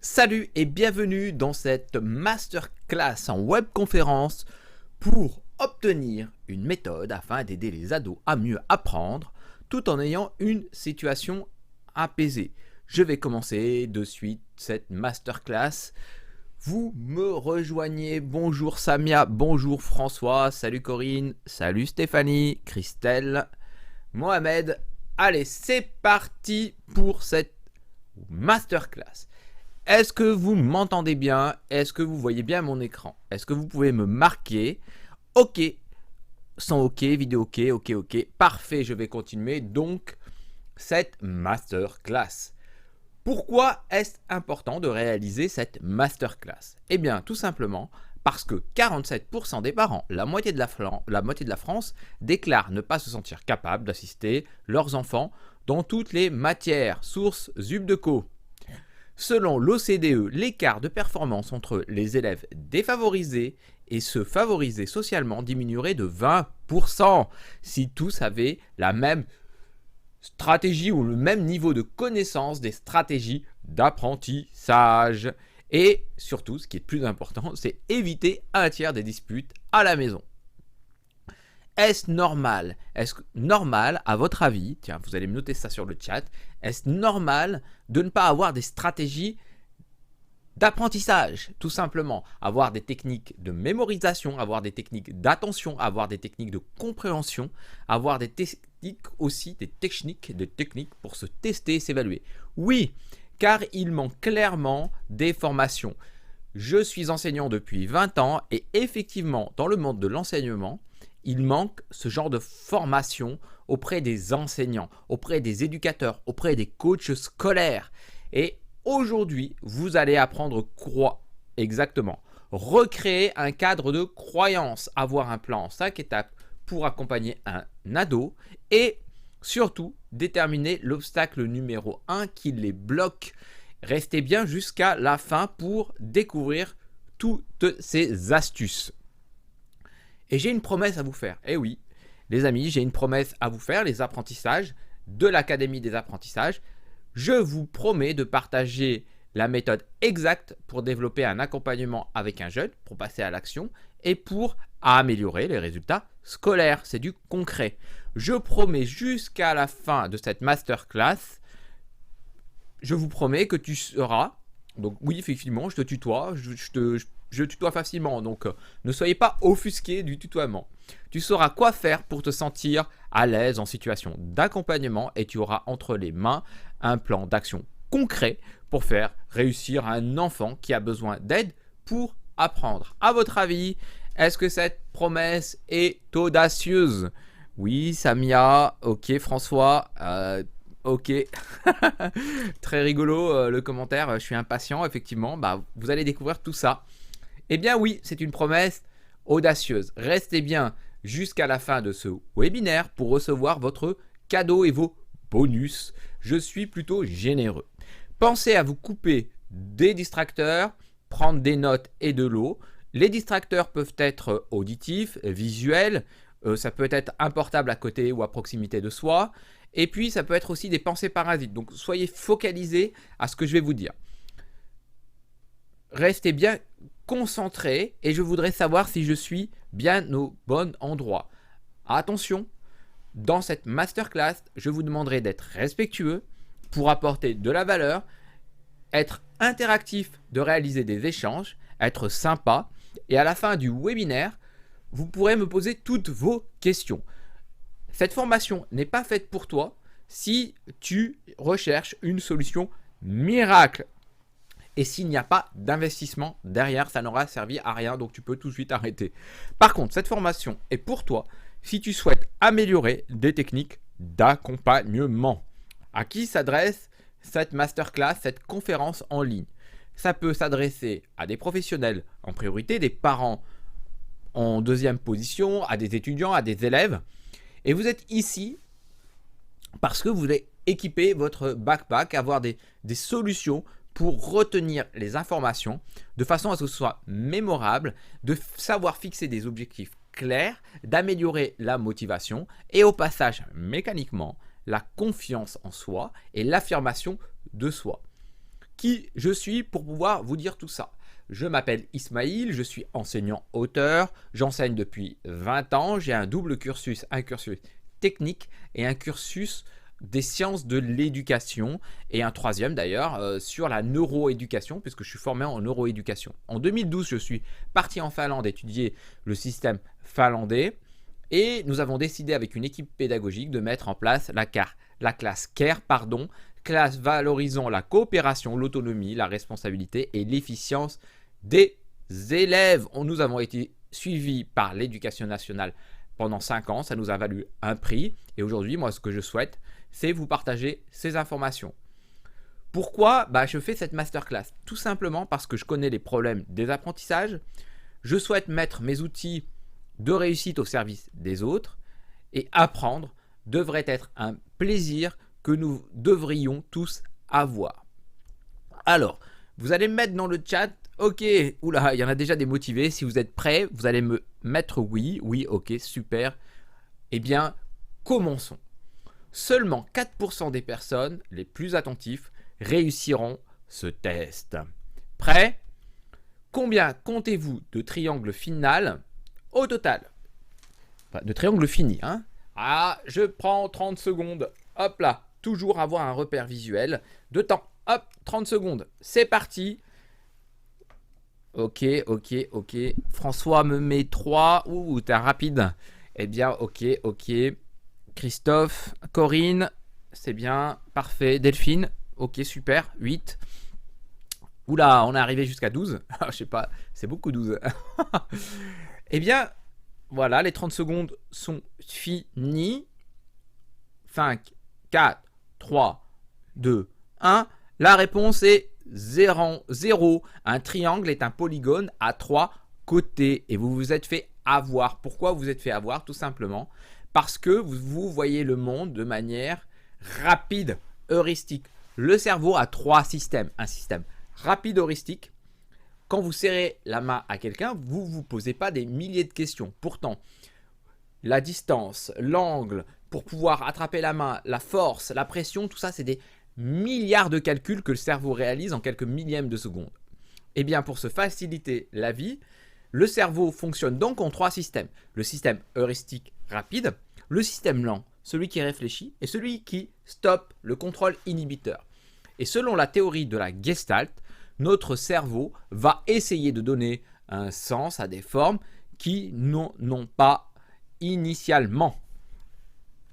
Salut et bienvenue dans cette masterclass en webconférence pour obtenir une méthode afin d'aider les ados à mieux apprendre tout en ayant une situation apaisée. Je vais commencer de suite cette masterclass. Vous me rejoignez. Bonjour Samia, bonjour François, salut Corinne, salut Stéphanie, Christelle, Mohamed. Allez, c'est parti pour cette masterclass. Est-ce que vous m'entendez bien? Est-ce que vous voyez bien mon écran? Est-ce que vous pouvez me marquer? OK, son OK, vidéo OK, OK. Parfait, je vais continuer donc cette masterclass. Pourquoi est-ce important de réaliser cette masterclass? Eh bien, tout simplement parce que 47% des parents, la moitié de la France, déclarent ne pas se sentir capables d'assister leurs enfants dans toutes les matières, sources Zubdeco. Selon l'OCDE, l'écart de performance entre les élèves défavorisés et ceux favorisés socialement diminuerait de 20% si tous avaient la même stratégie ou le même niveau de connaissance des stratégies d'apprentissage. Et surtout, ce qui est le plus important, c'est éviter un tiers des disputes à la maison. Est-ce normal? Est-ce normal, à votre avis, tiens, vous allez me noter ça sur le chat, est-ce normal de ne pas avoir des stratégies d'apprentissage, tout simplement? Avoir des techniques de mémorisation, avoir des techniques d'attention, avoir des techniques de compréhension, avoir des techniques aussi, des techniques pour se tester et s'évaluer. Oui, car il manque clairement des formations. Je suis enseignant depuis 20 ans et effectivement, dans le monde de l'enseignement, il manque ce genre de formation auprès des enseignants, auprès des éducateurs, auprès des coachs scolaires. Et aujourd'hui, vous allez apprendre exactement, recréer un cadre de croyance, avoir un plan en 5 étapes pour accompagner un ado et surtout déterminer l'obstacle numéro 1 qui les bloque. Restez bien jusqu'à la fin pour découvrir toutes ces astuces. Et j'ai une promesse à vous faire. Eh oui, les amis, j'ai une promesse à vous faire, les apprentissages de l'Académie des apprentissages. Je vous promets de partager la méthode exacte pour développer un accompagnement avec un jeune, pour passer à l'action et pour améliorer les résultats scolaires. C'est du concret. Je promets jusqu'à la fin de cette masterclass, je vous promets que tu seras, donc oui, effectivement, je te tutoie, je tutoie facilement, donc ne soyez pas offusqués du tutoiement. Tu sauras quoi faire pour te sentir à l'aise en situation d'accompagnement et tu auras entre les mains un plan d'action concret pour faire réussir un enfant qui a besoin d'aide pour apprendre. À votre avis, est-ce que cette promesse est audacieuse? Oui, Samia, ok, François, ok, très rigolo le commentaire, je suis impatient, effectivement, vous allez découvrir tout ça. Eh bien oui, c'est une promesse audacieuse. Restez bien jusqu'à la fin de ce webinaire pour recevoir votre cadeau et vos bonus. Je suis plutôt généreux. Pensez à vous couper des distracteurs, prendre des notes et de l'eau. Les distracteurs peuvent être auditifs, visuels, ça peut être un portable à côté ou à proximité de soi. Et puis ça peut être aussi des pensées parasites. Donc soyez focalisés à ce que je vais vous dire. Restez bien concentré et je voudrais savoir si je suis bien au bon endroit. Attention, dans cette masterclass, je vous demanderai d'être respectueux pour apporter de la valeur, être interactif, de réaliser des échanges, être sympa et à la fin du webinaire, vous pourrez me poser toutes vos questions. Cette formation n'est pas faite pour toi si tu recherches une solution miracle. Et s'il n'y a pas d'investissement derrière, ça n'aura servi à rien, donc tu peux tout de suite arrêter. Par contre, cette formation est pour toi si tu souhaites améliorer des techniques d'accompagnement. À qui s'adresse cette masterclass, cette conférence en ligne? Ça peut s'adresser à des professionnels en priorité, des parents en deuxième position, à des étudiants, à des élèves. Et vous êtes ici parce que vous voulez équiper votre backpack, avoir des solutions pour retenir les informations de façon à ce que ce soit mémorable, de savoir fixer des objectifs clairs, d'améliorer la motivation et au passage, mécaniquement, la confiance en soi et l'affirmation de soi. qui je suis pour pouvoir vous dire tout ça. Je m'appelle Ismaïl, je suis enseignant-auteur, j'enseigne depuis 20 ans, j'ai un double cursus, un cursus technique et un cursus des sciences de l'éducation et un troisième d'ailleurs sur la neuroéducation puisque je suis formé en neuroéducation. En 2012, je suis parti en Finlande étudier le système finlandais et nous avons décidé avec une équipe pédagogique de mettre en place la classe CARE, classe valorisant la coopération, l'autonomie, la responsabilité et l'efficience des élèves. Nous avons été suivis par l'éducation nationale pendant 5 ans, ça nous a valu un prix et aujourd'hui, moi, ce que je souhaite, c'est vous partager ces informations. Pourquoi je fais cette masterclass? Tout simplement parce que je connais les problèmes des apprentissages, je souhaite mettre mes outils de réussite au service des autres et apprendre devrait être un plaisir que nous devrions tous avoir. Alors, vous allez me mettre dans le chat, ok, oula, il y en a déjà des motivés, si vous êtes prêts, vous allez me mettre oui, ok, super. Eh bien, commençons. Seulement 4% des personnes les plus attentifs réussiront ce test. Prêts? Combien comptez-vous de triangles final au total? Enfin, de triangles finis, hein? Ah, je prends 30 secondes. Hop là, toujours avoir un repère visuel de temps. Hop, 30 secondes. C'est parti. Ok. François me met 3. Ouh, t'es rapide. Eh bien, ok. Christophe, Corinne, c'est bien. Parfait. Delphine, ok, super. 8. Oula, on est arrivé jusqu'à 12. Je sais pas, c'est beaucoup 12. Eh bien, voilà, les 30 secondes sont finies. 5, 4, 3, 2, 1. La réponse est 0. Un triangle est un polygone à 3 côtés. Et vous vous êtes fait avoir. Pourquoi vous vous êtes fait avoir? Tout simplement parce que vous voyez le monde de manière rapide, heuristique. Le cerveau a 3 systèmes. Un système rapide heuristique. Quand vous serrez la main à quelqu'un, vous ne vous posez pas des milliers de questions. Pourtant, la distance, l'angle, pour pouvoir attraper la main, la force, la pression, tout ça, c'est des milliards de calculs que le cerveau réalise en quelques millièmes de seconde. Eh bien, pour se faciliter la vie, le cerveau fonctionne donc en 3 systèmes. Le système heuristique rapide, le système lent, celui qui réfléchit, et celui qui stoppe, le contrôle inhibiteur. Et selon la théorie de la Gestalt, notre cerveau va essayer de donner un sens à des formes qui n'ont pas initialement.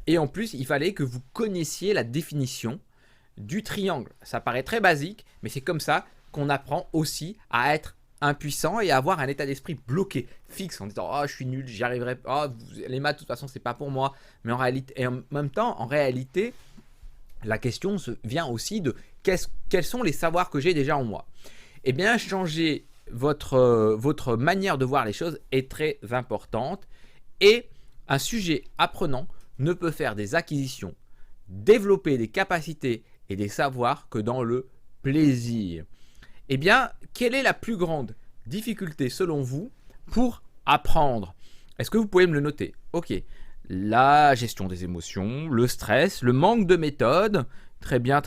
Et en plus, il fallait que vous connaissiez la définition du triangle. Ça paraît très basique, mais c'est comme ça qu'on apprend aussi à être impuissant et à avoir un état d'esprit bloqué, fixe, en disant « Oh, je suis nul, j'y arriverai pas, les maths, de toute façon, c'est pas pour moi. » Mais en réalité, et en même temps, en réalité, la question vient aussi de quels sont les savoirs que j'ai déjà en moi. Eh bien, changer votre manière de voir les choses est très importante et un sujet apprenant ne peut faire des acquisitions, développer des capacités et des savoirs que dans le plaisir. Eh bien, quelle est la plus grande difficulté selon vous pour apprendre? Est-ce que vous pouvez me le noter? Ok. La gestion des émotions, le stress, le manque de méthode. Très bien.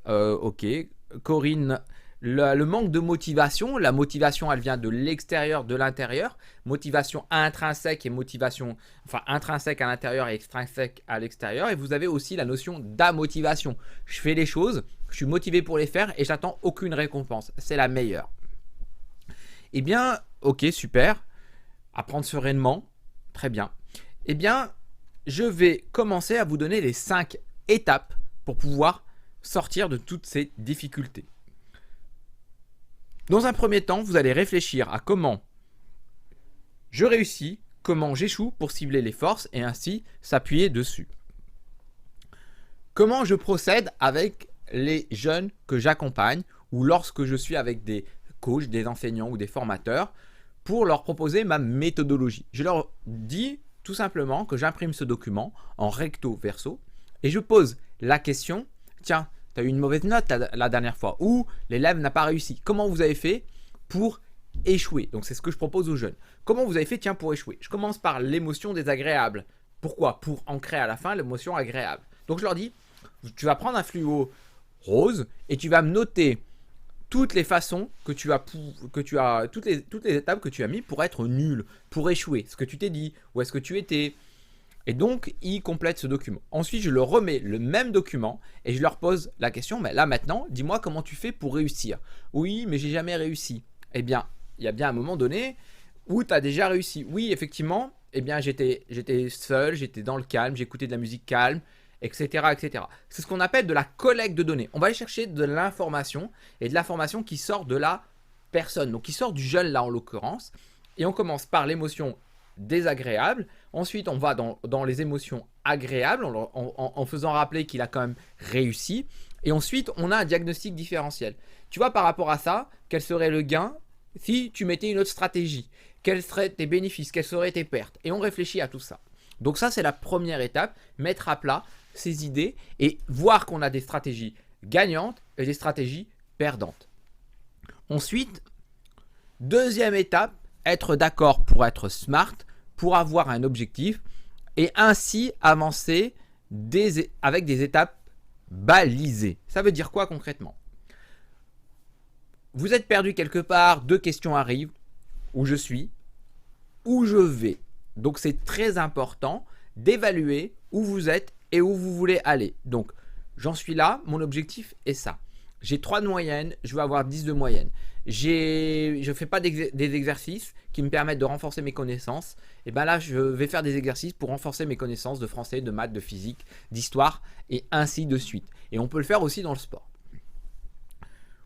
Ok. Corinne, le manque de motivation. La motivation, elle vient de l'extérieur, de l'intérieur. Motivation intrinsèque et motivation, enfin intrinsèque à l'intérieur et extrinsèque à l'extérieur. Et vous avez aussi la notion d'amotivation. Je fais les choses, je suis motivé pour les faire et j'attends aucune récompense. C'est la meilleure. Eh bien, ok, super. Apprendre sereinement. Très bien. Eh bien, je vais commencer à vous donner les 5 étapes pour pouvoir sortir de toutes ces difficultés. Dans un premier temps, vous allez réfléchir à comment je réussis, comment j'échoue pour cibler les forces et ainsi s'appuyer dessus. Comment je procède avec les jeunes que j'accompagne ou lorsque je suis avec des coachs, des enseignants ou des formateurs pour leur proposer ma méthodologie. Je leur dis tout simplement que j'imprime ce document en recto verso et je pose la question, tiens, tu as eu une mauvaise note la dernière fois ou l'élève n'a pas réussi. Comment vous avez fait pour échouer? Donc c'est ce que je propose aux jeunes. Comment vous avez fait pour échouer? Je commence par l'émotion désagréable. Pourquoi? Pour ancrer à la fin l'émotion agréable. Donc je leur dis, tu vas prendre un fluo rose et tu vas me noter toutes les façons toutes les étapes que tu as mis pour être nul, pour échouer, ce que tu t'es dit, où est-ce que tu étais. Et donc, il complète ce document. Ensuite, je leur remets le même document et je leur pose la question, mais là maintenant, dis-moi comment tu fais pour réussir. Oui, mais j'ai jamais réussi. Eh bien, il y a bien un moment donné où tu as déjà réussi. Oui, effectivement, eh bien, j'étais seul, j'étais dans le calme, j'écoutais de la musique calme, etc., etc. C'est ce qu'on appelle de la collecte de données. On va aller chercher de l'information et de l'information qui sort de la personne, donc qui sort du jeune là en l'occurrence. Et on commence par l'émotion désagréable. Ensuite, on va dans les émotions agréables en faisant rappeler qu'il a quand même réussi. Et ensuite, on a un diagnostic différentiel. Tu vois, par rapport à ça, quel serait le gain si tu mettais une autre stratégie? Quels seraient tes bénéfices? Quelles seraient tes pertes? Et on réfléchit à tout ça. Donc ça, c'est la première étape, mettre à plat ses idées et voir qu'on a des stratégies gagnantes et des stratégies perdantes. Ensuite, deuxième étape, être d'accord pour être smart, pour avoir un objectif et ainsi avancer avec des étapes balisées. Ça veut dire quoi concrètement? Vous êtes perdu quelque part, deux questions arrivent, où je suis, où je vais. Donc c'est très important d'évaluer où vous êtes et où vous voulez aller. Donc j'en suis là, mon objectif est ça. J'ai 3 de moyenne, je veux avoir 10 de moyenne. Je ne fais pas des exercices qui me permettent de renforcer mes connaissances. Et bien là, je vais faire des exercices pour renforcer mes connaissances de français, de maths, de physique, d'histoire et ainsi de suite. Et on peut le faire aussi dans le sport.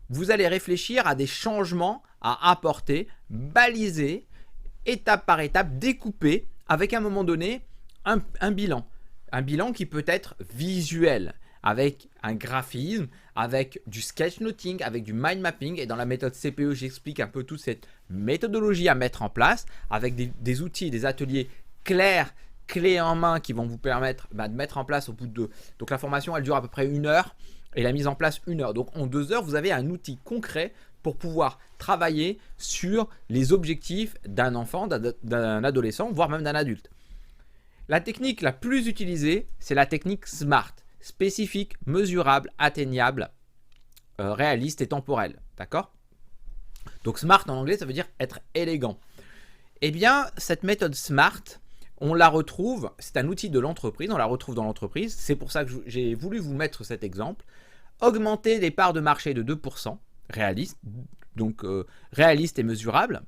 Vous allez réfléchir à des changements à apporter, baliser, étape par étape, découper avec à un moment donné un bilan. Un bilan qui peut être visuel, avec un graphisme, avec du sketchnoting, avec du mind mapping. Et dans la méthode CPE, j'explique un peu toute cette méthodologie à mettre en place, avec des outils, des ateliers clairs, clés en main qui vont vous permettre de mettre en place au bout de... Donc la formation, elle dure à peu près 1 heure et la mise en place 1 heure. Donc en 2 heures, vous avez un outil concret pour pouvoir travailler sur les objectifs d'un enfant, d'un adolescent, voire même d'un adulte. La technique la plus utilisée, c'est la technique SMART. Spécifique, mesurable, atteignable, réaliste et temporel. D'accord? Donc SMART en anglais, ça veut dire être élégant. Eh bien, cette méthode SMART, on la retrouve, c'est un outil de l'entreprise, on la retrouve dans l'entreprise. C'est pour ça que j'ai voulu vous mettre cet exemple. Augmenter les parts de marché de 2%, réaliste, donc réaliste et mesurable.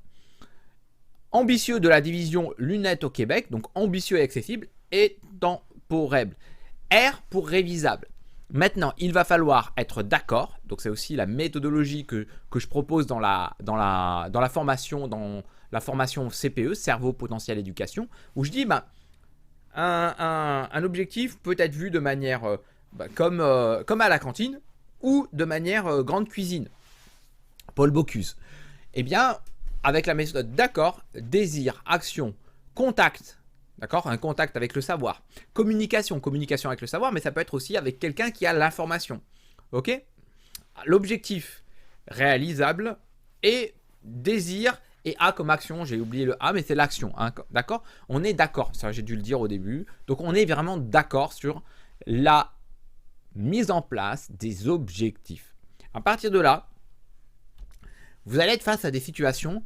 Ambitieux de la division lunettes au Québec, donc ambitieux et accessible, et temporel. R pour révisable. Maintenant, il va falloir être d'accord. Donc, c'est aussi la méthodologie que je propose dans la formation CPE, Cerveau Potentiel Éducation, où je dis un objectif peut être vu de manière comme à la cantine ou de manière grande cuisine. Paul Bocuse. Eh bien, avec la méthode d'accord, désir, action, contact. D'accord? Un contact avec le savoir. Communication avec le savoir, mais ça peut être aussi avec quelqu'un qui a l'information. Ok? L'objectif réalisable et désir et A comme action. J'ai oublié le A, mais c'est l'action. Hein, d'accord? On est d'accord. Ça, j'ai dû le dire au début. Donc, on est vraiment d'accord sur la mise en place des objectifs. À partir de là, vous allez être face à des situations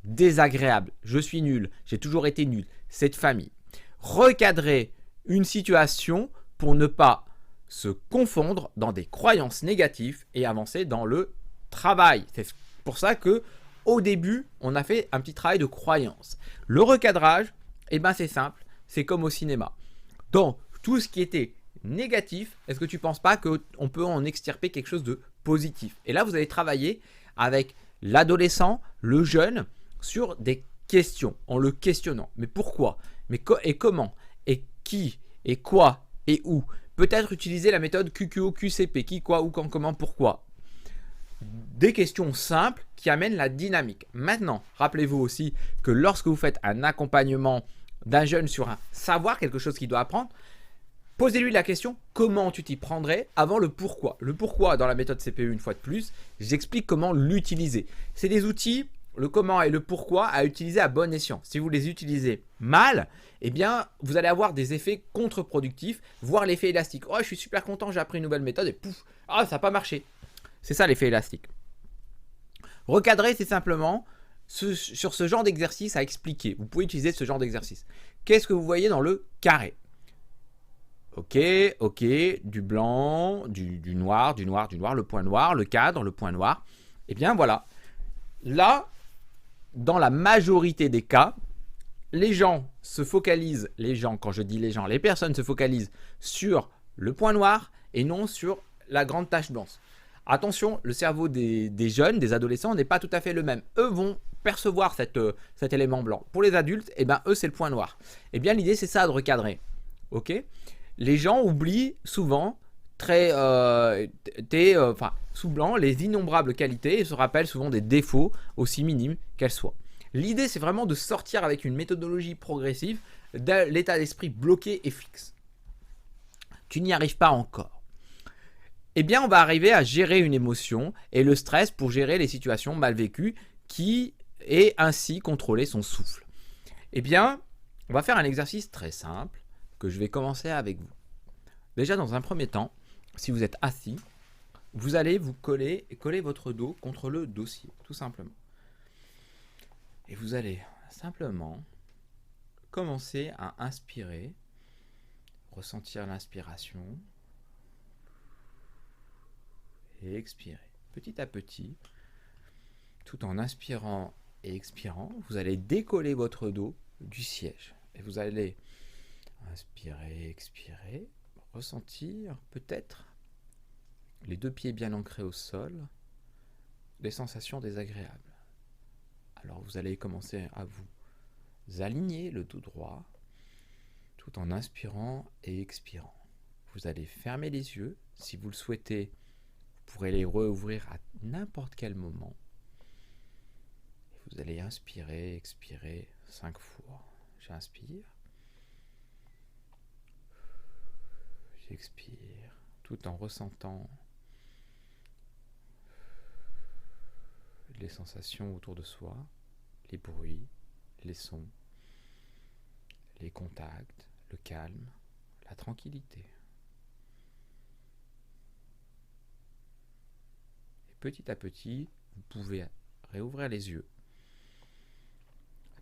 désagréable, je suis nul, j'ai toujours été nul, cette famille. Recadrer une situation pour ne pas se confondre dans des croyances négatives et avancer dans le travail. C'est pour ça que au début, on a fait un petit travail de croyance. Le recadrage, eh ben c'est simple, c'est comme au cinéma. Dans tout ce qui était négatif, est-ce que tu ne penses pas qu'on peut en extirper quelque chose de positif? Et là, vous allez travailler avec l'adolescent, le jeune, sur des questions, en le questionnant. Mais pourquoi? Et comment? Et qui? Et quoi? Et où? Peut-être utiliser la méthode QQO, QCP. Qui, quoi, où, quand, comment, pourquoi? Des questions simples qui amènent la dynamique. Maintenant, rappelez-vous aussi que lorsque vous faites un accompagnement d'un jeune sur un savoir, quelque chose qu'il doit apprendre, posez-lui la question comment tu t'y prendrais avant le pourquoi. Le pourquoi, dans la méthode CPE, une fois de plus, j'explique comment l'utiliser. C'est des outils le comment et le pourquoi à utiliser à bon escient. Si vous les utilisez mal, eh bien, vous allez avoir des effets contre-productifs, voire l'effet élastique. Oh, je suis super content, j'ai appris une nouvelle méthode et pouf, ah, ça n'a pas marché. C'est ça l'effet élastique. Recadrer, c'est simplement sur ce genre d'exercice à expliquer. Vous pouvez utiliser ce genre d'exercice. Qu'est-ce que vous voyez dans le carré? Ok, du blanc, du noir, le point noir, le cadre, le point noir. Eh bien voilà. Là, dans la majorité des cas, les gens se focalisent, quand je dis les gens, les personnes se focalisent sur le point noir et non sur la grande tache blanche. Attention, le cerveau des jeunes, des adolescents n'est pas tout à fait le même. Eux vont percevoir cet élément blanc. Pour les adultes, eh ben, eux, c'est le point noir. Eh bien, l'idée, c'est ça de recadrer. Ok ? Les gens oublient souvent souvent les innombrables qualités et se rappellent souvent des défauts, aussi minimes qu'elles soient. L'idée, c'est vraiment de sortir avec une méthodologie progressive de l'état d'esprit bloqué et fixe. Tu n'y arrives pas encore. Eh bien, on va arriver à gérer une émotion et le stress pour gérer les situations mal vécues et ainsi contrôler son souffle. Eh bien, on va faire un exercice très simple que je vais commencer avec vous. Déjà, dans un premier temps, si vous êtes assis, vous allez vous coller votre dos contre le dossier, tout simplement. Et vous allez simplement commencer à inspirer, ressentir l'inspiration et expirer. Petit à petit, tout en inspirant et expirant, vous allez décoller votre dos du siège. Et vous allez inspirer, expirer, ressentir peut-être les deux pieds bien ancrés au sol, des sensations désagréables. Alors vous allez commencer à vous aligner le dos droit tout en inspirant et expirant. Vous allez fermer les yeux. Si vous le souhaitez, vous pourrez les rouvrir à n'importe quel moment. Et vous allez inspirer, expirer 5 fois. J'inspire. J'expire, tout en ressentant les sensations autour de soi, les bruits, les sons, les contacts, le calme, la tranquillité. Et petit à petit, vous pouvez réouvrir les yeux,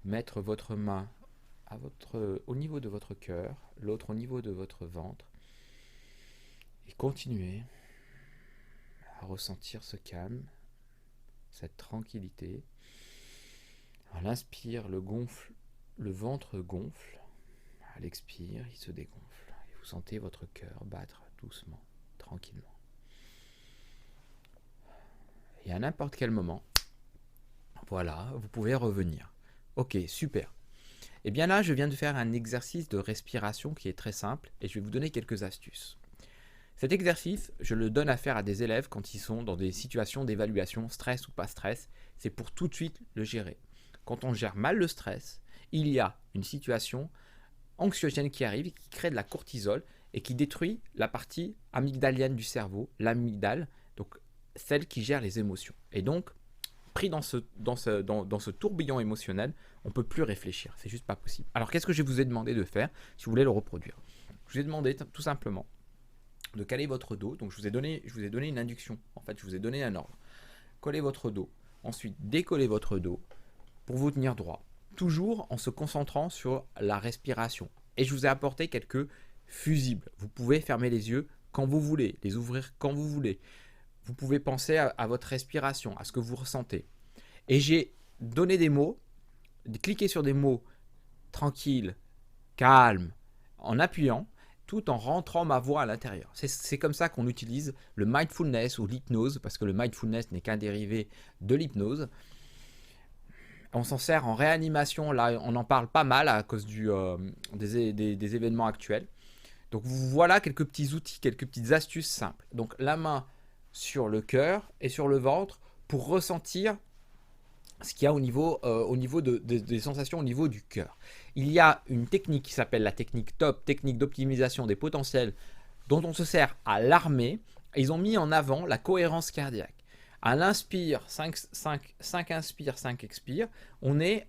mettre votre main au niveau de votre cœur, l'autre au niveau de votre ventre, et continuer à ressentir ce calme, cette tranquillité. À l'inspire, le ventre gonfle. À l'expire, il se dégonfle. Et vous sentez votre cœur battre doucement, tranquillement. Et à n'importe quel moment, voilà, vous pouvez revenir. Ok, super. Et bien là, je viens de faire un exercice de respiration qui est très simple et je vais vous donner quelques astuces. Cet exercice, je le donne à faire à des élèves quand ils sont dans des situations d'évaluation, stress ou pas stress. C'est pour tout de suite le gérer. Quand on gère mal le stress, il y a une situation anxiogène qui arrive, qui crée de la cortisol et qui détruit la partie amygdalienne du cerveau, l'amygdale, donc celle qui gère les émotions. Et donc, pris dans ce tourbillon émotionnel, on ne peut plus réfléchir. C'est juste pas possible. Alors, qu'est-ce que je vous ai demandé de faire si vous voulez le reproduire? Je vous ai demandé tout simplement de caler votre dos. Donc je vous ai donné une induction. En fait, je vous ai donné un ordre. Collez votre dos. Ensuite, décollez votre dos pour vous tenir droit. Toujours en se concentrant sur la respiration. Et je vous ai apporté quelques fusibles. Vous pouvez fermer les yeux quand vous voulez, les ouvrir quand vous voulez. Vous pouvez penser à votre respiration, à ce que vous ressentez. Et j'ai donné des mots, cliquez sur des mots tranquilles, calmes, en appuyant, tout en rentrant ma voix à l'intérieur. C'est comme ça qu'on utilise le mindfulness ou l'hypnose, parce que le mindfulness n'est qu'un dérivé de l'hypnose. On s'en sert en réanimation, là on en parle pas mal à cause des événements actuels. Donc voilà quelques petits outils, quelques petites astuces simples. Donc la main sur le cœur et sur le ventre pour ressentir ce qu'il y a au niveau des sensations au niveau du cœur. Il y a une technique qui s'appelle la technique TOP, technique d'optimisation des potentiels, dont on se sert à l'armée. Ils ont mis en avant la cohérence cardiaque. À l'inspire, 5 inspire, 5 expire, on est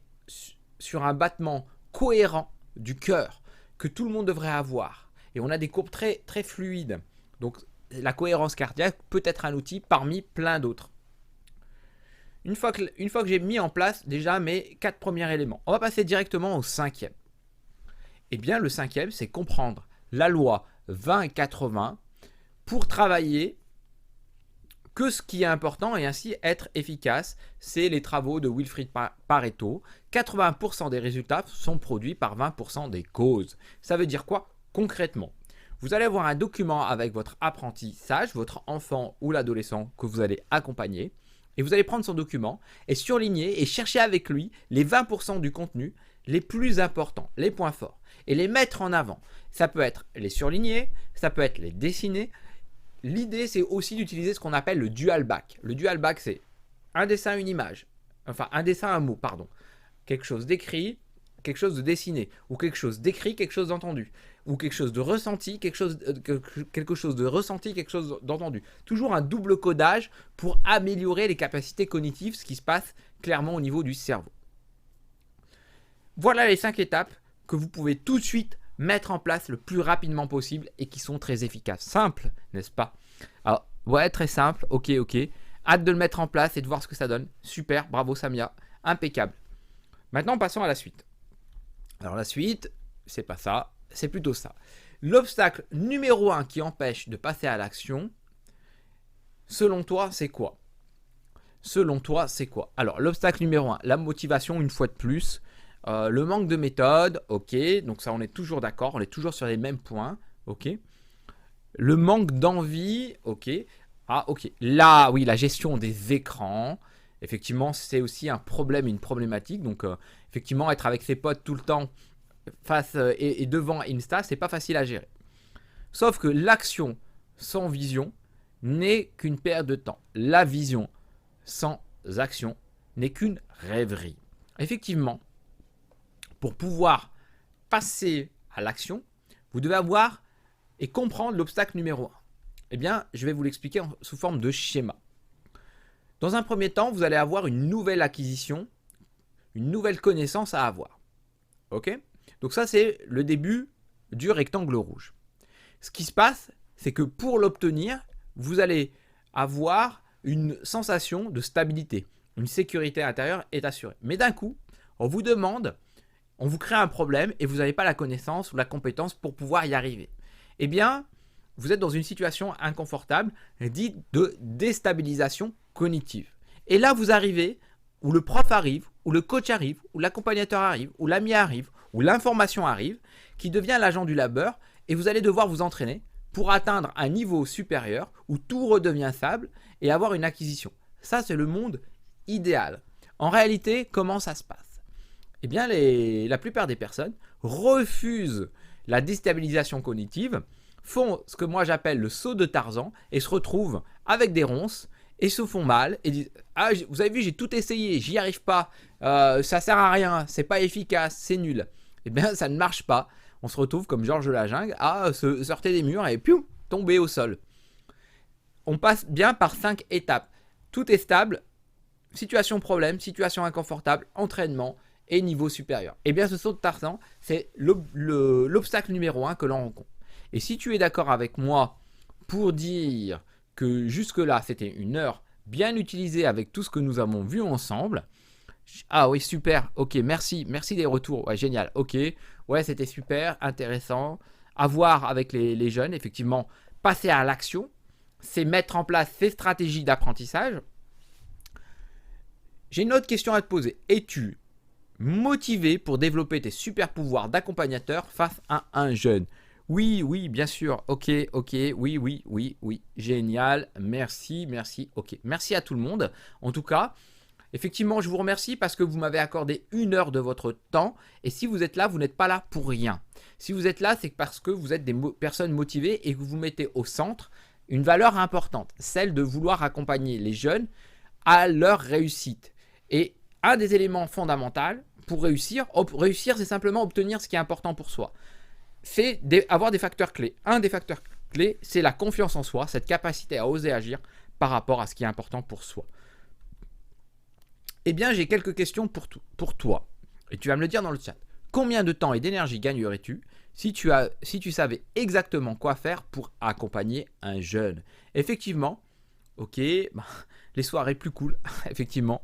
sur un battement cohérent du cœur que tout le monde devrait avoir. Et on a des courbes très, très fluides. Donc la cohérence cardiaque peut être un outil parmi plein d'autres. Une fois que j'ai mis en place déjà mes 4 premiers éléments, on va passer directement au 5e. Eh bien, le 5e, c'est comprendre la loi 20-80 pour travailler que ce qui est important et ainsi être efficace. C'est les travaux de Wilfried Pareto. 80% des résultats sont produits par 20% des causes. Ça veut dire quoi concrètement? Vous allez avoir un document avec votre apprentissage, votre enfant ou l'adolescent que vous allez accompagner. Et vous allez prendre son document et surligner et chercher avec lui les 20% du contenu les plus importants, les points forts, et les mettre en avant. Ça peut être les surligner, ça peut être les dessiner. L'idée, c'est aussi d'utiliser ce qu'on appelle le dual back. Le dual back, c'est un dessin, une image. Enfin, un dessin, un mot, pardon. Quelque chose d'écrit, quelque chose de dessiné. Ou quelque chose d'écrit, quelque chose d'entendu. Ou quelque chose de ressenti, quelque chose de ressenti, quelque chose d'entendu. Toujours un double codage pour améliorer les capacités cognitives, ce qui se passe clairement au niveau du cerveau. Voilà les 5 étapes que vous pouvez tout de suite mettre en place le plus rapidement possible et qui sont très efficaces. Simple, n'est-ce pas? Alors, ouais, très simple, ok. Hâte de le mettre en place et de voir ce que ça donne. Super, bravo Samia, impeccable. Maintenant, passons à la suite. Alors la suite, c'est pas ça, c'est plutôt ça. L'obstacle numéro 1 qui empêche de passer à l'action, selon toi, c'est quoi? Alors, l'obstacle numéro 1, la motivation une fois de plus. Le manque de méthode, ok, donc ça on est toujours d'accord, on est toujours sur les mêmes points, ok. Le manque d'envie, ok. Ah, ok. Là, oui, la gestion des écrans, effectivement, c'est aussi un problème, une problématique. Donc, effectivement, être avec ses potes tout le temps face et devant Insta, c'est pas facile à gérer. Sauf que l'action sans vision n'est qu'une perte de temps. La vision sans action n'est qu'une rêverie. Effectivement, pour pouvoir passer à l'action, vous devez avoir et comprendre l'obstacle numéro 1. Eh bien, je vais vous l'expliquer sous forme de schéma. Dans un premier temps, vous allez avoir une nouvelle acquisition, une nouvelle connaissance à avoir. Ok? Donc ça, c'est le début du rectangle rouge. Ce qui se passe, c'est que pour l'obtenir, vous allez avoir une sensation de stabilité. Une sécurité intérieure est assurée. Mais d'un coup, on vous demande, on vous crée un problème et vous n'avez pas la connaissance ou la compétence pour pouvoir y arriver. Eh bien, vous êtes dans une situation inconfortable, dite de déstabilisation cognitive. Et là, vous arrivez, où le prof arrive, où le coach arrive, où l'accompagnateur arrive, où l'ami arrive, où l'information arrive, qui devient l'agent du labeur, et vous allez devoir vous entraîner pour atteindre un niveau supérieur où tout redevient stable et avoir une acquisition. Ça, c'est le monde idéal. En réalité, comment ça se passe? Eh bien, la plupart des personnes refusent la déstabilisation cognitive, font ce que moi j'appelle le saut de Tarzan et se retrouvent avec des ronces et se font mal et disent « Ah, vous avez vu, j'ai tout essayé, j'y arrive pas, ça sert à rien, c'est pas efficace, c'est nul. » Eh bien, ça ne marche pas. On se retrouve comme Georges de la Jungle à se sortir des murs et piou, tomber au sol. On passe bien par 5 étapes. Tout est stable, situation problème, situation inconfortable, entraînement et niveau supérieur. Eh bien, ce saut de Tarzan, c'est l'obstacle numéro 1 que l'on rencontre. Et si tu es d'accord avec moi pour dire que jusque-là, c'était une heure bien utilisée avec tout ce que nous avons vu ensemble. Ah oui, super, ok, merci des retours, ouais, génial, ok, ouais, c'était super, intéressant. À voir avec les jeunes, effectivement, passer à l'action, c'est mettre en place ces stratégies d'apprentissage. J'ai une autre question à te poser. Es-tu motivé pour développer tes super pouvoirs d'accompagnateur face à un jeune? Oui, bien sûr, ok, oui, génial, merci, ok. Merci à tout le monde. En tout cas, effectivement, je vous remercie parce que vous m'avez accordé 1 heure de votre temps. Et si vous êtes là, vous n'êtes pas là pour rien. Si vous êtes là, c'est parce que vous êtes des personnes motivées et que vous mettez au centre une valeur importante, celle de vouloir accompagner les jeunes à leur réussite. Et un des éléments fondamentaux pour réussir, c'est simplement obtenir ce qui est important pour soi. C'est avoir des facteurs clés. Un des facteurs clés, c'est la confiance en soi, cette capacité à oser agir par rapport à ce qui est important pour soi. Eh bien, j'ai quelques questions pour toi. Et tu vas me le dire dans le chat. Combien de temps et d'énergie gagnerais-tu si tu savais exactement quoi faire pour accompagner un jeune? Effectivement, ok, les soirées plus cool, effectivement.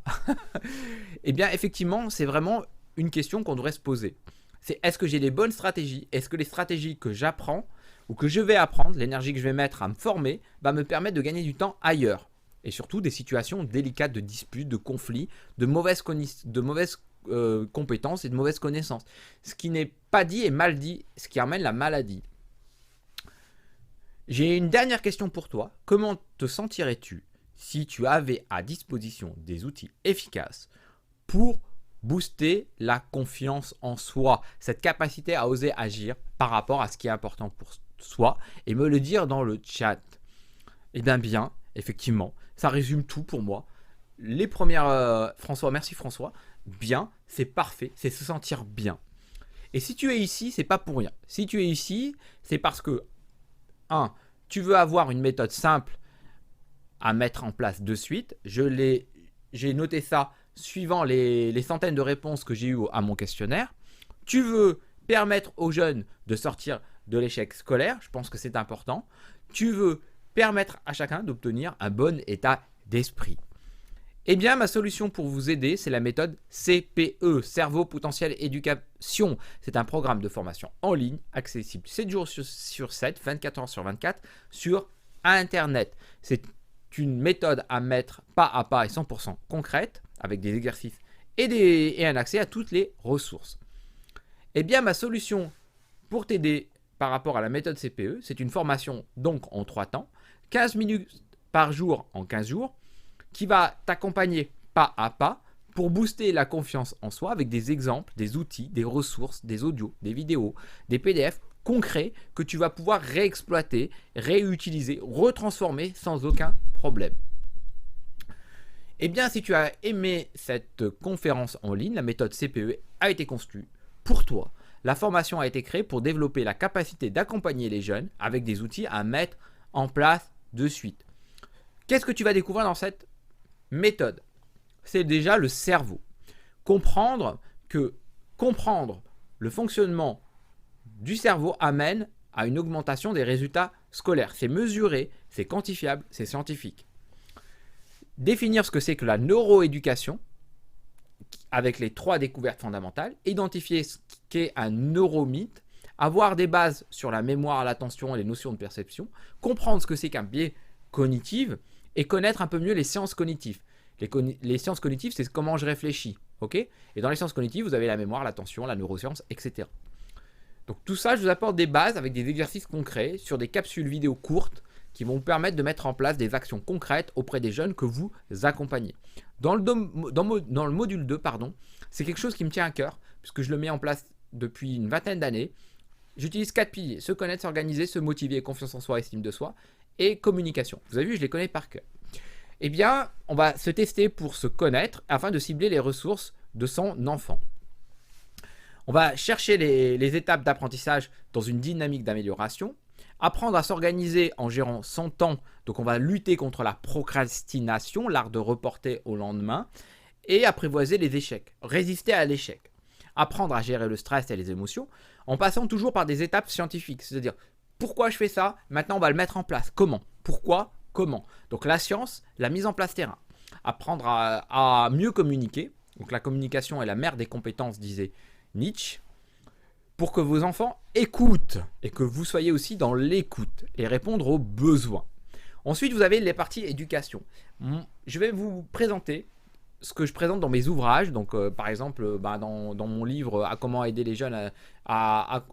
Eh bien, effectivement, c'est vraiment une question qu'on devrait se poser. C'est est-ce que j'ai les bonnes stratégies? Est-ce que les stratégies que j'apprends ou que je vais apprendre, l'énergie que je vais mettre à me former, va me permettre de gagner du temps ailleurs? Et surtout des situations délicates de disputes, de conflits, de mauvaises compétences et de mauvaises connaissances. Ce qui n'est pas dit est mal dit, ce qui amène la maladie. J'ai une dernière question pour toi. Comment te sentirais-tu si tu avais à disposition des outils efficaces pour booster la confiance en soi, cette capacité à oser agir par rapport à ce qui est important pour soi, et me le dire dans le chat? Eh bien, effectivement, ça résume tout pour moi. Les premières, François, merci François, bien, c'est parfait, c'est se sentir bien. Et si tu es ici, c'est pas pour rien. Si tu es ici, c'est parce que, 1, tu veux avoir une méthode simple à mettre en place de suite. J'ai noté ça suivant les centaines de réponses que j'ai eues à mon questionnaire. Tu veux permettre aux jeunes de sortir de l'échec scolaire, je pense que c'est important. Tu veux permettre à chacun d'obtenir un bon état d'esprit. Eh bien, ma solution pour vous aider, c'est la méthode CPE, Cerveau Potentiel Éducation. C'est un programme de formation en ligne, accessible 7 jours sur 7, 24 heures sur 24, sur Internet. C'est une méthode à mettre pas à pas et 100% concrète, avec des exercices et un accès à toutes les ressources. Eh bien, ma solution pour t'aider par rapport à la méthode CPE, c'est une formation donc en 3 temps, 15 minutes par jour en 15 jours, qui va t'accompagner pas à pas pour booster la confiance en soi avec des exemples, des outils, des ressources, des audios, des vidéos, des PDF concrets que tu vas pouvoir réexploiter, réutiliser, retransformer sans aucun problème. Eh bien, si tu as aimé cette conférence en ligne, la méthode CPE a été conçue pour toi. La formation a été créée pour développer la capacité d'accompagner les jeunes avec des outils à mettre en place de suite. Qu'est-ce que tu vas découvrir dans cette méthode? C'est déjà le cerveau. Comprendre le fonctionnement du cerveau amène à une augmentation des résultats scolaires. C'est mesuré, c'est quantifiable, c'est scientifique. Définir ce que c'est que la neuroéducation avec les 3 découvertes fondamentales, identifier ce qu'est un neuromythe, avoir des bases sur la mémoire, l'attention et les notions de perception, comprendre ce que c'est qu'un biais cognitif et connaître un peu mieux les sciences cognitives. Les sciences cognitives, c'est comment je réfléchis. Okay, et dans les sciences cognitives, vous avez la mémoire, l'attention, la neuroscience, etc. Donc tout ça, je vous apporte des bases avec des exercices concrets sur des capsules vidéo courtes qui vont vous permettre de mettre en place des actions concrètes auprès des jeunes que vous accompagnez. Dans le module 2, c'est quelque chose qui me tient à cœur, puisque je le mets en place depuis une vingtaine d'années. J'utilise 4 piliers: se connaître, s'organiser, se motiver, confiance en soi, estime de soi, et communication. Vous avez vu, je les connais par cœur. Eh bien, on va se tester pour se connaître afin de cibler les ressources de son enfant. On va chercher les étapes d'apprentissage dans une dynamique d'amélioration. Apprendre à s'organiser en gérant son temps. Donc, on va lutter contre la procrastination, l'art de reporter au lendemain. Et apprivoiser les échecs. Résister à l'échec. Apprendre à gérer le stress et les émotions en passant toujours par des étapes scientifiques. C'est-à-dire, pourquoi je fais ça? Maintenant, on va le mettre en place. Comment? Pourquoi? Comment? Donc, la science, la mise en place terrain. Apprendre à mieux communiquer. Donc, la communication est la mère des compétences, disait Nietzsche. Pour que vos enfants écoutent et que vous soyez aussi dans l'écoute et répondre aux besoins. Ensuite, vous avez les parties éducation. Je vais vous présenter ce que je présente dans mes ouvrages. Donc, par exemple, dans mon livre « Comment aider les jeunes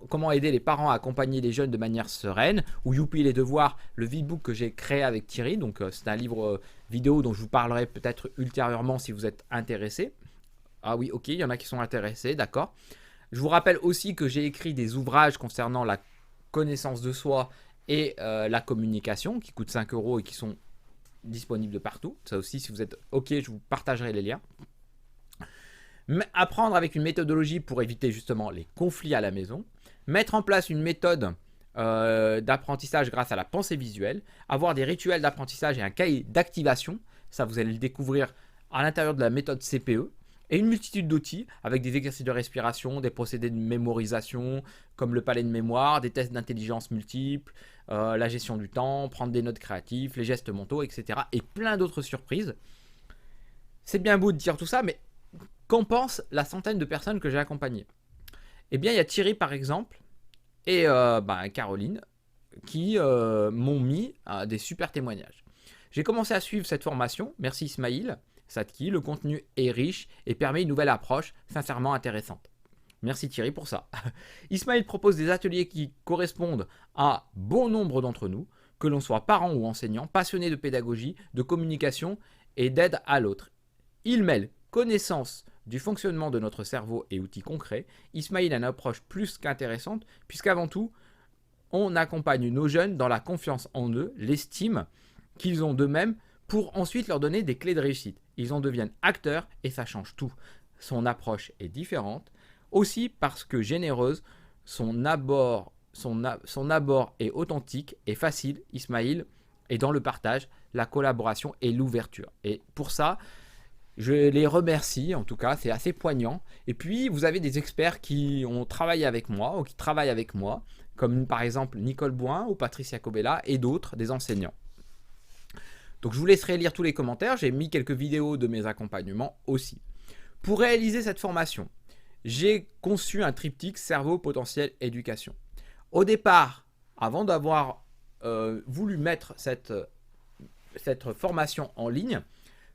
comment aider les parents à accompagner les jeunes de manière sereine » ou « Youpi les devoirs », le videbook que j'ai créé avec Thierry. Donc, c'est un livre vidéo dont je vous parlerai peut-être ultérieurement si vous êtes intéressé. Ah oui, ok, il y en a qui sont intéressés, d'accord. Je vous rappelle aussi que j'ai écrit des ouvrages concernant la connaissance de soi et la communication qui coûtent 5 € et qui sont disponibles de partout. Ça aussi, si vous êtes OK, je vous partagerai les liens. Mais apprendre avec une méthodologie pour éviter justement les conflits à la maison. Mettre en place une méthode d'apprentissage grâce à la pensée visuelle, avoir des rituels d'apprentissage et un cahier d'activation. Ça, vous allez le découvrir à l'intérieur de la méthode CPE. Et une multitude d'outils avec des exercices de respiration, des procédés de mémorisation comme le palais de mémoire, des tests d'intelligence multiples, la gestion du temps, prendre des notes créatives, les gestes mentaux, etc. Et plein d'autres surprises. C'est bien beau de dire tout ça, mais qu'en pense la centaine de personnes que j'ai accompagnées? Eh bien, il y a Thierry par exemple et Caroline qui m'ont mis des super témoignages. J'ai commencé à suivre cette formation, merci Ismail Sadki, le contenu est riche et permet une nouvelle approche sincèrement intéressante. Merci Thierry pour ça. Ismail propose des ateliers qui correspondent à bon nombre d'entre nous, que l'on soit parents ou enseignants, passionnés de pédagogie, de communication et d'aide à l'autre. Il mêle connaissance du fonctionnement de notre cerveau et outils concrets. Ismail a une approche plus qu'intéressante, puisqu'avant tout, on accompagne nos jeunes dans la confiance en eux, l'estime qu'ils ont d'eux-mêmes, pour ensuite leur donner des clés de réussite. Ils en deviennent acteurs et ça change tout. Son approche est différente, aussi parce que généreuse, son abord est authentique et facile. Ismail est dans le partage, la collaboration et l'ouverture. Et pour ça, je les remercie, en tout cas, c'est assez poignant. Et puis, vous avez des experts qui ont travaillé avec moi ou qui travaillent avec moi, comme par exemple Nicole Bouin ou Patricia Cobella et d'autres, des enseignants. Donc je vous laisserai lire tous les commentaires, j'ai mis quelques vidéos de mes accompagnements aussi. Pour réaliser cette formation, j'ai conçu un triptyque cerveau, potentiel, éducation. Au départ, avant d'avoir voulu mettre cette formation en ligne,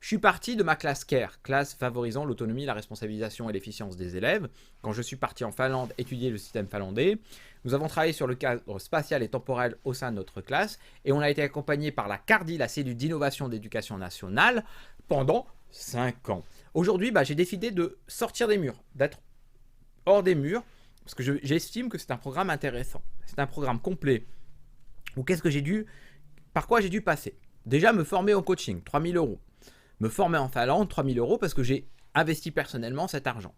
je suis parti de ma classe CARE, classe favorisant l'autonomie, la responsabilisation et l'efficience des élèves. Quand je suis parti en Finlande étudier le système finlandais, nous avons travaillé sur le cadre spatial et temporel au sein de notre classe et on a été accompagné par la CARDI, la cellule d'innovation d'éducation nationale, pendant 5 ans. Aujourd'hui, j'ai décidé de sortir des murs, d'être hors des murs, parce que j'estime que c'est un programme intéressant. C'est un programme complet. Ou par quoi j'ai dû passer? Déjà, me former au coaching, 3 000 €. Me former en Finlande, 3 000 € parce que j'ai investi personnellement cet argent.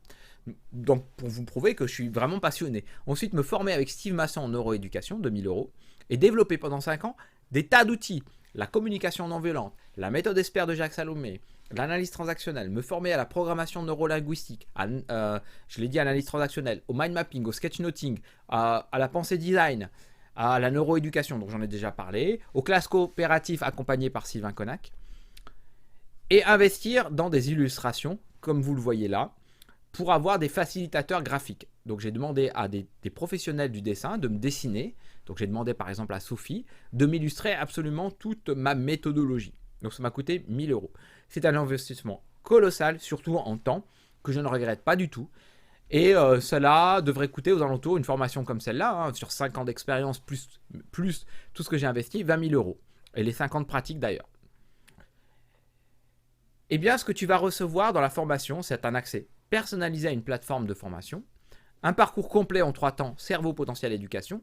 Donc, pour vous prouver que je suis vraiment passionné. Ensuite, me former avec Steve Masson en neuroéducation, 2 000 € et développer pendant 5 ans des tas d'outils. La communication non violente, la méthode ESPER de Jacques Salomé, l'analyse transactionnelle, me former à la programmation neurolinguistique, je l'ai dit, analyse transactionnelle, au mind mapping, au sketchnoting, à la pensée design, à la neuroéducation, dont j'en ai déjà parlé, aux classes coopératives accompagnées par Sylvain Connac, et investir dans des illustrations, comme vous le voyez là, pour avoir des facilitateurs graphiques. Donc j'ai demandé à des professionnels du dessin de me dessiner. Donc j'ai demandé par exemple à Sophie de m'illustrer absolument toute ma méthodologie. Donc ça m'a coûté 1 000 €. C'est un investissement colossal, surtout en temps, que je ne regrette pas du tout. Et cela devrait coûter aux alentours, une formation comme celle-là, sur 5 ans d'expérience plus tout ce que j'ai investi, 20 000 €. Et les 50 pratiques d'ailleurs. Eh bien, ce que tu vas recevoir dans la formation, c'est un accès personnalisé à une plateforme de formation, un parcours complet en 3 temps, cerveau, potentiel, éducation,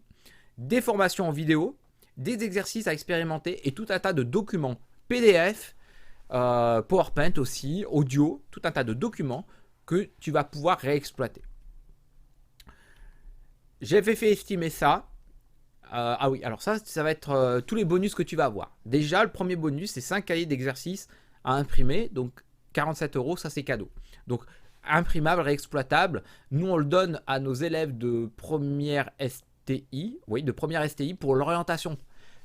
des formations en vidéo, des exercices à expérimenter et tout un tas de documents PDF, PowerPoint aussi, audio, tout un tas de documents que tu vas pouvoir réexploiter. J'avais fait estimer ça. Ah oui, alors ça va être tous les bonus que tu vas avoir. Déjà, le premier bonus, c'est 5 cahiers d'exercices à imprimer, donc 47 €, ça c'est cadeau. Donc imprimable, réexploitable. Nous on le donne à nos élèves de première STI, pour l'orientation.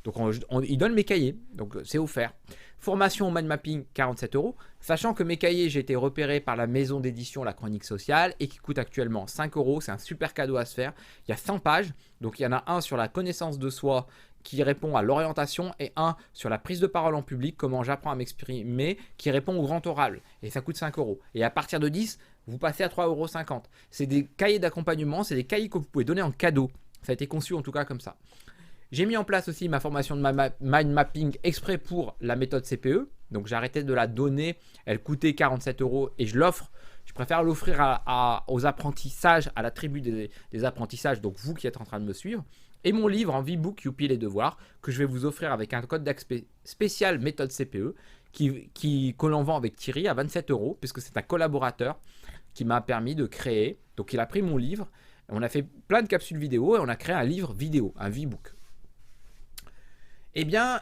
Donc ils donnent mes cahiers, donc c'est offert. Formation au mind mapping, 47 €, sachant que mes cahiers, j'ai été repéré par la maison d'édition La Chronique Sociale et qui coûte actuellement 5 €. C'est un super cadeau à se faire. Il y a 100 pages, donc il y en a un sur la connaissance de soi qui répond à l'orientation et un sur la prise de parole en public, comment j'apprends à m'exprimer, qui répond au grand oral. Et ça coûte 5 €. Et à partir de 10, vous passez à 3,50 €. C'est des cahiers d'accompagnement, c'est des cahiers que vous pouvez donner en cadeau. Ça a été conçu en tout cas comme ça. J'ai mis en place aussi ma formation de mind mapping exprès pour la méthode CPE. Donc j'ai arrêté de la donner. Elle coûtait 47 € et je l'offre. Je préfère l'offrir aux apprentissages, à la tribu des apprentissages, donc vous qui êtes en train de me suivre. Et mon livre en V-book, Youpi les devoirs, que je vais vous offrir avec un code d'accès spécial méthode CPE, que l'on vend avec Thierry à 27 €, puisque c'est un collaborateur qui m'a permis de créer. Donc il a pris mon livre On a fait plein de capsules vidéo et on a créé un livre vidéo, un V-book. Eh bien,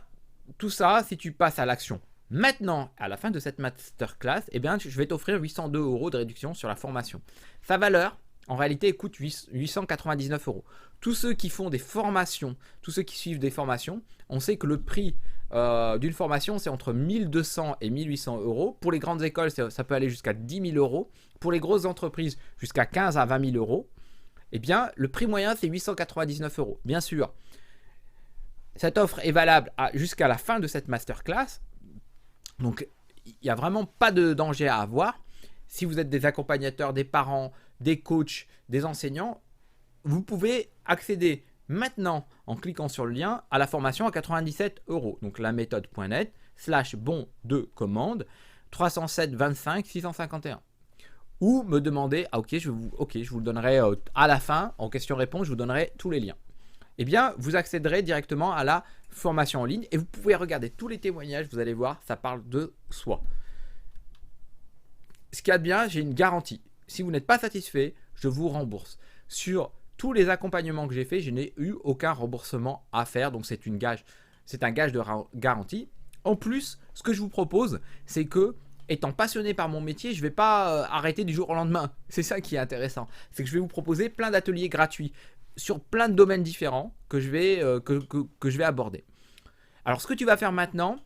tout ça, si tu passes à l'action maintenant, à la fin de cette masterclass, eh bien, je vais t'offrir 802 € de réduction sur la formation. Sa valeur, en réalité, coûte 899 €. Tous ceux qui font des formations, tous ceux qui suivent des formations, on sait que le prix d'une formation, c'est entre 1200 et 1800 €. Pour les grandes écoles, ça peut aller jusqu'à 10 000 €. Pour les grosses entreprises, jusqu'à 15 à 20 000 €. Eh bien, le prix moyen, c'est 899 €. Bien sûr, cette offre est valable jusqu'à la fin de cette masterclass. Donc, il n'y a vraiment pas de danger à avoir. Si vous êtes des accompagnateurs, des parents, des coachs, des enseignants, vous pouvez accéder maintenant en cliquant sur le lien à la formation à 97 €. Donc, laméthode.net/bon de commande 307 25 651. Ou me demander, je vous le donnerai à la fin, en question-réponse, je vous donnerai tous les liens. Eh bien, vous accéderez directement à la formation en ligne et vous pouvez regarder tous les témoignages, vous allez voir, ça parle de soi. Ce qu'il y a de bien, j'ai une garantie. Si vous n'êtes pas satisfait, je vous rembourse. Sur tous les accompagnements que j'ai faits, je n'ai eu aucun remboursement à faire, donc c'est un gage de garantie. En plus, ce que je vous propose, c'est que, étant passionné par mon métier, je ne vais pas arrêter du jour au lendemain. C'est ça qui est intéressant. C'est que je vais vous proposer plein d'ateliers gratuits sur plein de domaines différents que je vais aborder. Alors, ce que tu vas faire maintenant,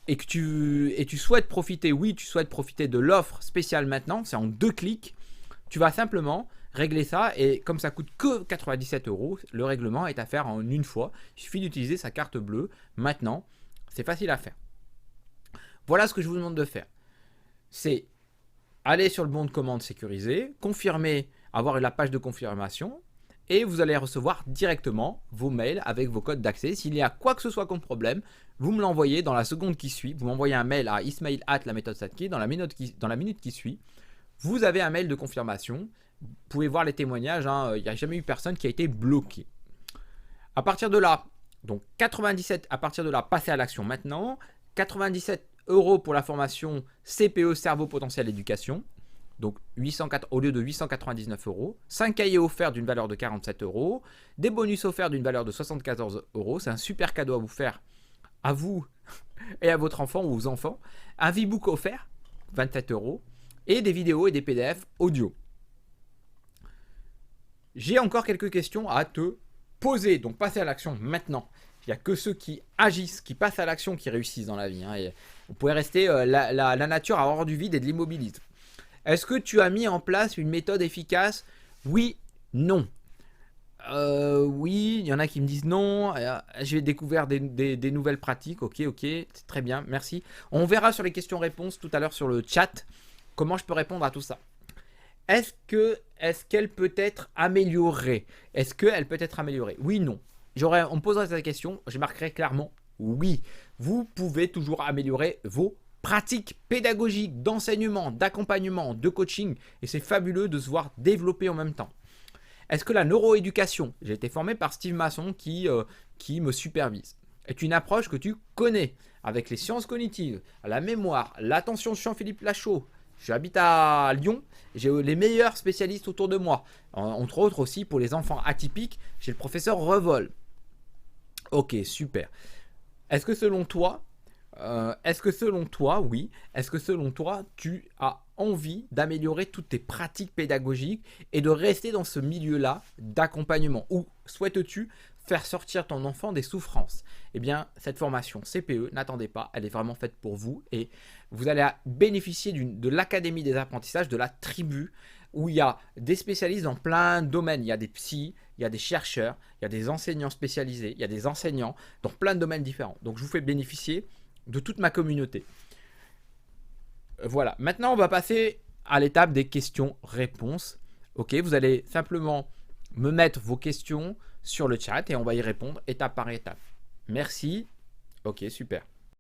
et que tu souhaites profiter, tu souhaites profiter de l'offre spéciale maintenant, c'est en 2 clics. Tu vas simplement régler ça et comme ça coûte que 97 €, le règlement est à faire en une fois. Il suffit d'utiliser sa carte bleue maintenant. C'est facile à faire. Voilà ce que je vous demande de faire. C'est aller sur le bon de commande sécurisé, confirmer, avoir la page de confirmation et vous allez recevoir directement vos mails avec vos codes d'accès. S'il y a quoi que ce soit comme problème, vous me l'envoyez dans la seconde qui suit. Vous m'envoyez un mail à ismail@laméthode-sadki dans la minute qui suit. Vous avez un mail de confirmation. Vous pouvez voir les témoignages. Il n'y a jamais eu personne qui a été bloqué. À partir de là, donc 97, à partir de là, passez à l'action maintenant. 97 € pour la formation CPE Cerveau Potentiel Éducation. Donc 804 au lieu de 899 €. 5 cahiers offerts d'une valeur de 47 €. Des bonus offerts d'une valeur de 74 €. C'est un super cadeau à vous faire, à vous et à votre enfant ou aux enfants. Un V-book offert, 27 €. Et des vidéos et des PDF audio. J'ai encore quelques questions à te poser. Donc passez à l'action maintenant. Il n'y a que ceux qui agissent, qui passent à l'action, qui réussissent dans la vie. Et vous pouvez rester, la nature a horreur du vide et de l'immobilisme. Est-ce que tu as mis en place une méthode efficace? Oui, non. Oui, il y en a qui me disent non. J'ai découvert des nouvelles pratiques. Ok, c'est très bien, merci. On verra sur les questions-réponses tout à l'heure sur le chat comment je peux répondre à tout ça. Est-ce qu'elle peut être améliorée? Est-ce qu'elle peut être améliorée? Oui, non. On me poserait cette question, je marquerai clairement oui. Vous pouvez toujours améliorer vos pratiques pédagogiques, d'enseignement, d'accompagnement, de coaching. Et c'est fabuleux de se voir développer en même temps. Est-ce que la neuroéducation, j'ai été formé par Steve Masson qui me supervise, est une approche que tu connais avec les sciences cognitives, la mémoire, l'attention de Jean-Philippe Lachaud. J'habite à Lyon, j'ai les meilleurs spécialistes autour de moi. Entre autres aussi pour les enfants atypiques, j'ai le professeur Revol. Ok, super. Est-ce que selon toi, oui, est-ce que selon toi, tu as envie d'améliorer toutes tes pratiques pédagogiques et de rester dans ce milieu-là d'accompagnement? Ou souhaites-tu faire sortir ton enfant des souffrances? Eh bien, cette formation CPE, n'attendez pas, elle est vraiment faite pour vous et vous allez bénéficier de l'Académie des apprentissages, de la tribu, où il y a des spécialistes dans plein de domaines. Il y a des psys, il y a des chercheurs, il y a des enseignants spécialisés, il y a des enseignants dans plein de domaines différents. Donc, je vous fais bénéficier de toute ma communauté. Voilà, maintenant on va passer à l'étape des questions-réponses. Ok, vous allez simplement me mettre vos questions sur le chat et on va y répondre étape par étape. Merci. Ok, super.